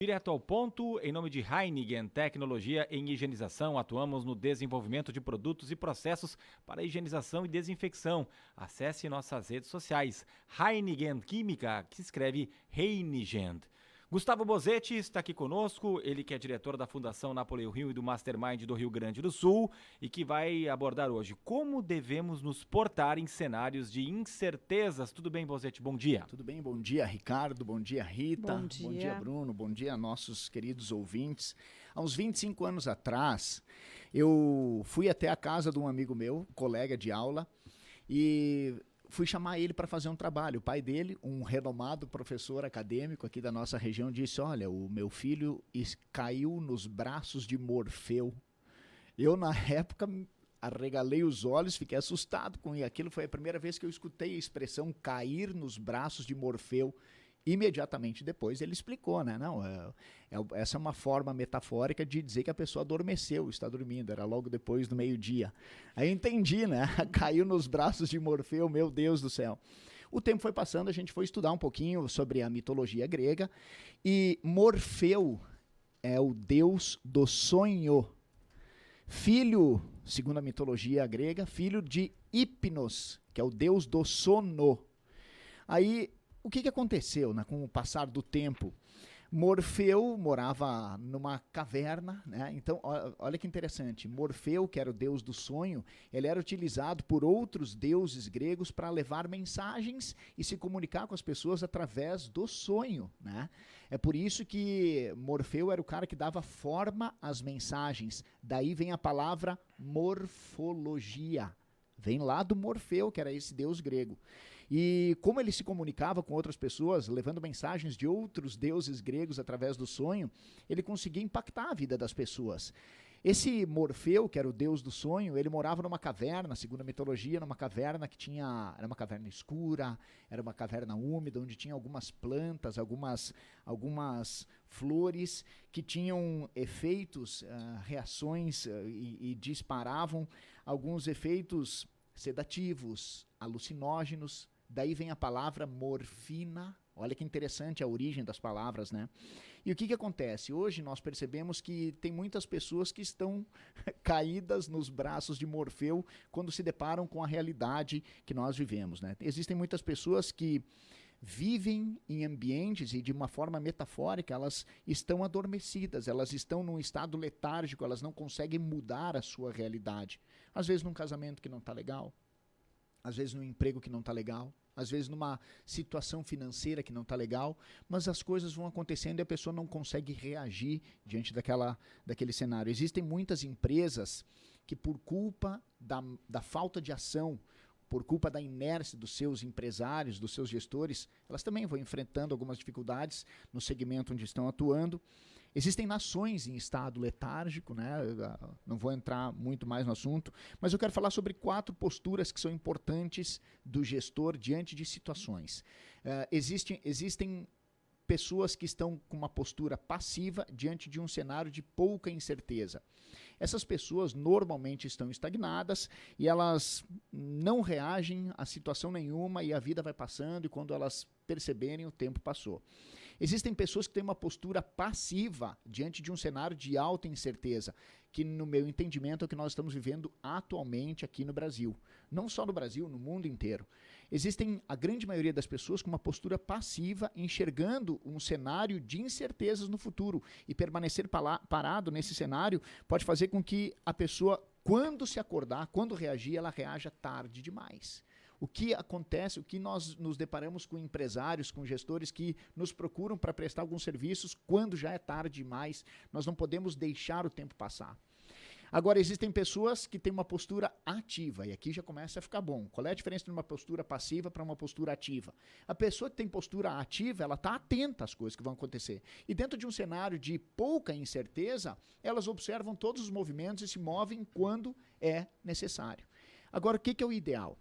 Direto ao ponto, em nome de Heineken Tecnologia em Higienização, atuamos no desenvolvimento de produtos e processos para higienização e desinfecção. Acesse nossas redes sociais, Heineken Química, que se escreve Heinigent. Gustavo Bozetti está aqui conosco, ele que é diretor da Fundação Napoleão Hill e do Mastermind do Rio Grande do Sul e que vai abordar hoje como devemos nos portar em cenários de incertezas. Tudo bem, Bozetti? Bom dia. Tudo bem? Bom dia, Ricardo. Bom dia, Rita. Bom dia. Bom dia, Bruno. Bom dia, nossos queridos ouvintes. Há uns 25 anos atrás, eu fui até a casa de um amigo meu, colega de aula, e fui chamar ele para fazer um trabalho. O pai dele, um renomado professor acadêmico aqui da nossa região, disse: olha, o meu filho caiu nos braços de Morfeu. Eu, na época, arregalei os olhos, fiquei assustado com aquilo. Foi a primeira vez que eu escutei a expressão cair nos braços de Morfeu. Imediatamente depois ele explicou, né? Não, essa é uma forma metafórica de dizer que a pessoa adormeceu, está dormindo, era logo depois do meio-dia. Aí eu entendi, né? Caiu nos braços de Morfeu, meu Deus do céu. O tempo foi passando, a gente foi estudar um pouquinho sobre a mitologia grega e Morfeu é o deus do sonho. Filho, segundo a mitologia grega, filho de Hipnos, que é o deus do sono. Aí, o que aconteceu, né, com o passar do tempo? Morfeu morava numa caverna, né? Então, olha que interessante. Morfeu, que era o deus do sonho, ele era utilizado por outros deuses gregos para levar mensagens e se comunicar com as pessoas através do sonho, né? É por isso que Morfeu era o cara que dava forma às mensagens. Daí vem a palavra morfologia. Vem lá do Morfeu, que era esse deus grego. E como ele se comunicava com outras pessoas, levando mensagens de outros deuses gregos através do sonho, ele conseguia impactar a vida das pessoas. Esse Morfeu, que era o deus do sonho, ele morava numa caverna, segundo a mitologia, numa caverna que era uma caverna escura, era uma caverna úmida, onde tinha algumas plantas, algumas flores que tinham efeitos, reações e disparavam alguns efeitos sedativos, alucinógenos. Daí vem a palavra morfina. Olha que interessante a origem das palavras, né? E o que acontece? Hoje nós percebemos que tem muitas pessoas que estão caídas nos braços de Morfeu quando se deparam com a realidade que nós vivemos, né? Existem muitas pessoas que vivem em ambientes e de uma forma metafórica elas estão adormecidas, elas estão num estado letárgico, elas não conseguem mudar a sua realidade. Às vezes num casamento que não está legal, às vezes num emprego que não está legal, às vezes numa situação financeira que não está legal, mas as coisas vão acontecendo e a pessoa não consegue reagir diante daquele cenário. Existem muitas empresas que por culpa da falta de ação, por culpa da inércia dos seus empresários, dos seus gestores, elas também vão enfrentando algumas dificuldades no segmento onde estão atuando. Existem nações em estado letárgico, né? Não vou entrar muito mais no assunto, mas eu quero falar sobre 4 posturas que são importantes do gestor diante de situações. Existem pessoas que estão com uma postura passiva diante de um cenário de pouca incerteza. Essas pessoas normalmente estão estagnadas e elas não reagem a situação nenhuma e a vida vai passando e quando elas perceberem o tempo passou. Existem pessoas que têm uma postura passiva diante de um cenário de alta incerteza, que no meu entendimento é o que nós estamos vivendo atualmente aqui no Brasil. Não só no Brasil, no mundo inteiro. Existem a grande maioria das pessoas com uma postura passiva, enxergando um cenário de incertezas no futuro. E permanecer parado nesse cenário pode fazer com que a pessoa, quando se acordar, quando reagir, ela reaja tarde demais. O que acontece, o que nós nos deparamos com empresários, com gestores que nos procuram para prestar alguns serviços quando já é tarde demais, nós não podemos deixar o tempo passar. Agora, existem pessoas que têm uma postura ativa, e aqui já começa a ficar bom. Qual é a diferença de uma postura passiva para uma postura ativa? A pessoa que tem postura ativa, ela está atenta às coisas que vão acontecer. E dentro de um cenário de pouca incerteza, elas observam todos os movimentos e se movem quando é necessário. Agora, o que é o ideal?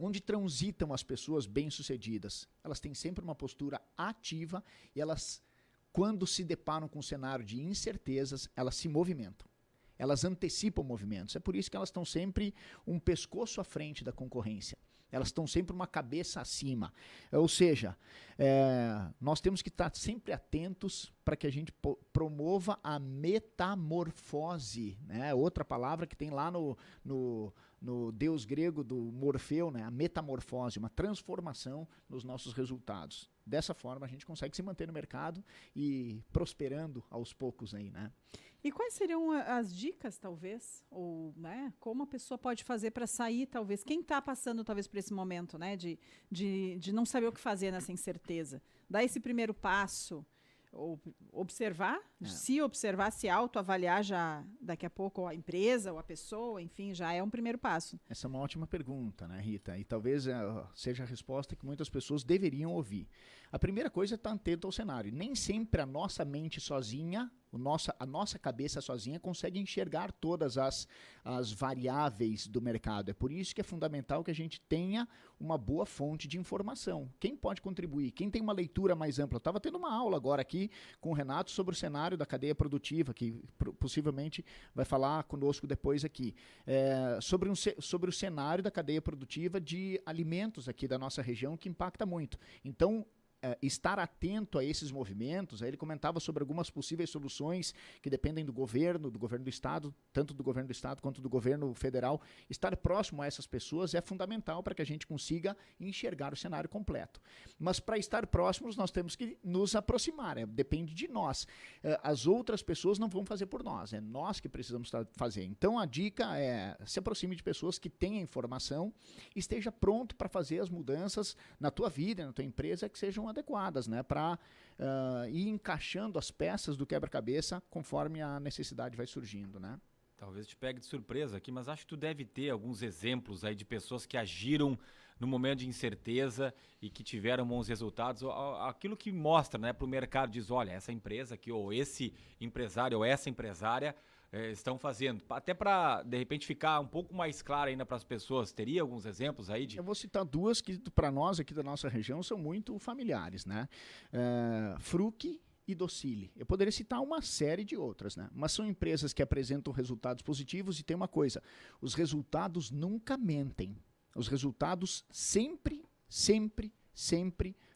Onde transitam as pessoas bem-sucedidas? Elas têm sempre uma postura ativa e elas, quando se deparam com um cenário de incertezas, elas se movimentam. Elas antecipam movimentos. É por isso que elas estão sempre um pescoço à frente da concorrência. Elas estão sempre uma cabeça acima. Ou seja, nós temos que estar sempre atentos para que a gente promova a metamorfose, né? Outra palavra que tem lá no deus grego do Morfeu, né? A metamorfose, uma transformação nos nossos resultados. Dessa forma, a gente consegue se manter no mercado e prosperando aos poucos aí, né? E quais seriam as dicas, talvez, ou, né, como a pessoa pode fazer para sair, talvez, quem está passando, talvez, por esse momento, né, de não saber o que fazer nessa incerteza? Dar esse primeiro passo, ou observar, se autoavaliar já daqui a pouco a empresa ou a pessoa, enfim, já é um primeiro passo. Essa é uma ótima pergunta, né, Rita? E talvez seja a resposta que muitas pessoas deveriam ouvir. A primeira coisa é estar atento ao cenário. Nem sempre a nossa mente sozinha, a nossa cabeça sozinha consegue enxergar todas as variáveis do mercado. É por isso que é fundamental que a gente tenha uma boa fonte de informação. Quem pode contribuir? Quem tem uma leitura mais ampla? Eu estava tendo uma aula agora aqui com o Renato sobre o cenário da cadeia produtiva, que possivelmente vai falar conosco depois aqui, sobre o cenário da cadeia produtiva de alimentos aqui da nossa região, que impacta muito. Então, estar atento a esses movimentos. Aí ele comentava sobre algumas possíveis soluções que dependem do governo do estado, tanto do governo do estado quanto do governo federal. Estar próximo a essas pessoas é fundamental para que a gente consiga enxergar o cenário completo. Mas para estar próximos nós temos que nos aproximar, depende de nós. As outras pessoas não vão fazer por nós, é nós que precisamos fazer. Então a dica é: se aproxime de pessoas que tenham informação, esteja pronto para fazer as mudanças na tua vida, na tua empresa, que sejam adequadas, né, para ir encaixando as peças do quebra-cabeça conforme a necessidade vai surgindo, né? Talvez te pegue de surpresa aqui, mas acho que tu deve ter alguns exemplos aí de pessoas que agiram no momento de incerteza e que tiveram bons resultados. Aquilo que mostra, né, para o mercado, diz, olha, essa empresa aqui, ou esse empresário, ou essa empresária estão fazendo. Até para, de repente, ficar um pouco mais claro ainda para as pessoas. Teria alguns exemplos aí de... Eu vou citar duas que, para nós aqui da nossa região, são muito familiares, né? Fruc e Docile. Eu poderia citar uma série de outras, né? Mas são empresas que apresentam resultados positivos e tem uma coisa: os resultados nunca mentem. Os resultados sempre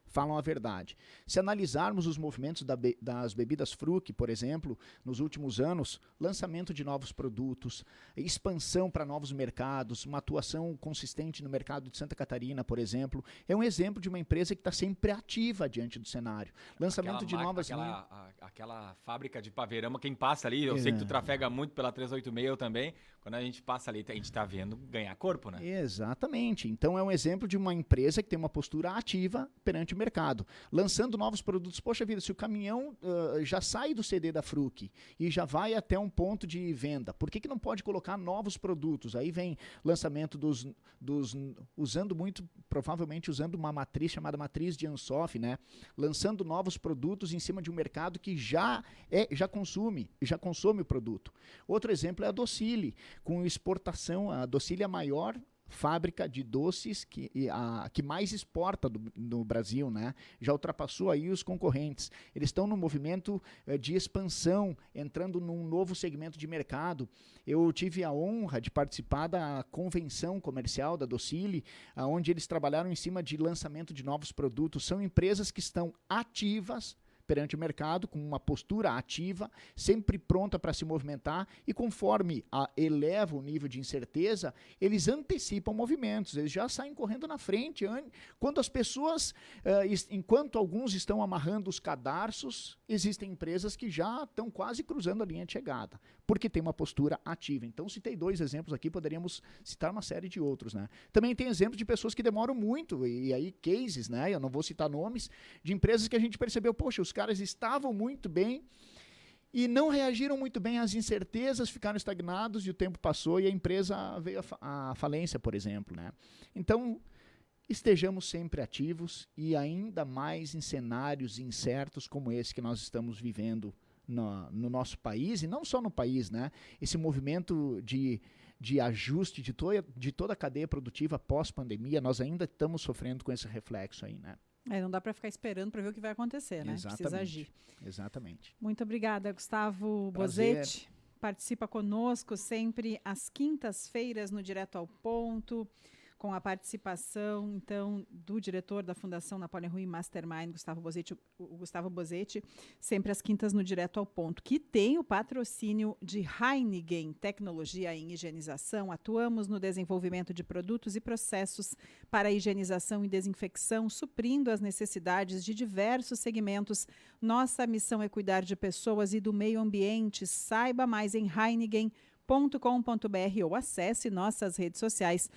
falam a verdade. Se analisarmos os movimentos das bebidas Fruc, por exemplo, nos últimos anos, lançamento de novos produtos, expansão para novos mercados, uma atuação consistente no mercado de Santa Catarina, por exemplo, é um exemplo de uma empresa que está sempre ativa diante do cenário. Lançamento de novas... Aquela fábrica de Paverama, quem passa ali, eu sei que tu trafega muito pela 386, eu também, quando a gente passa ali, a gente está vendo ganhar corpo, né? Exatamente. Então é um exemplo de uma empresa que tem uma postura ativa perante o mercado, lançando novos produtos. Poxa vida, se o caminhão já sai do CD da Fruc e já vai até um ponto de venda, por que não pode colocar novos produtos? Aí vem lançamento provavelmente usando uma matriz chamada matriz de Ansoff, né? Lançando novos produtos em cima de um mercado que já consome o produto. Outro exemplo é a Docile, com exportação. A Docile é a maior fábrica de doces que mais exporta no Brasil, né? Já ultrapassou aí os concorrentes. Eles estão no movimento de expansão, entrando num novo segmento de mercado. Eu tive a honra de participar da convenção comercial da Docile, onde eles trabalharam em cima de lançamento de novos produtos. São empresas que estão ativas perante o mercado, com uma postura ativa, sempre pronta para se movimentar, e conforme eleva o nível de incerteza, eles antecipam movimentos, eles já saem correndo na frente. Quando as pessoas, enquanto alguns estão amarrando os cadarços, existem empresas que já estão quase cruzando a linha de chegada, porque tem uma postura ativa. Então, citei dois exemplos aqui, poderíamos citar uma série de outros, né? Também tem exemplos de pessoas que demoram muito, e aí cases, né? Eu não vou citar nomes, de empresas que a gente percebeu, poxa, os caras estavam muito bem e não reagiram muito bem às incertezas, ficaram estagnados e o tempo passou e a empresa veio à falência, por exemplo, né? Então, estejamos sempre ativos, e ainda mais em cenários incertos como esse que nós estamos vivendo no nosso país, e não só no país, né? Esse movimento de ajuste de toda a cadeia produtiva pós-pandemia, nós ainda estamos sofrendo com esse reflexo aí, né? Não dá para ficar esperando para ver o que vai acontecer, né? Exatamente. Precisa agir. Exatamente. Muito obrigada, Gustavo Bozetti. Participa conosco sempre às quintas-feiras no Direto ao Ponto, com a participação, então, do diretor da Fundação Napoleon Ruim Mastermind, o Gustavo Bozetti, sempre às quintas no Direto ao Ponto, que tem o patrocínio de Heineken Tecnologia em Higienização. Atuamos no desenvolvimento de produtos e processos para higienização e desinfecção, suprindo as necessidades de diversos segmentos. Nossa missão é cuidar de pessoas e do meio ambiente. Saiba mais em heineken.com.br ou acesse nossas redes sociais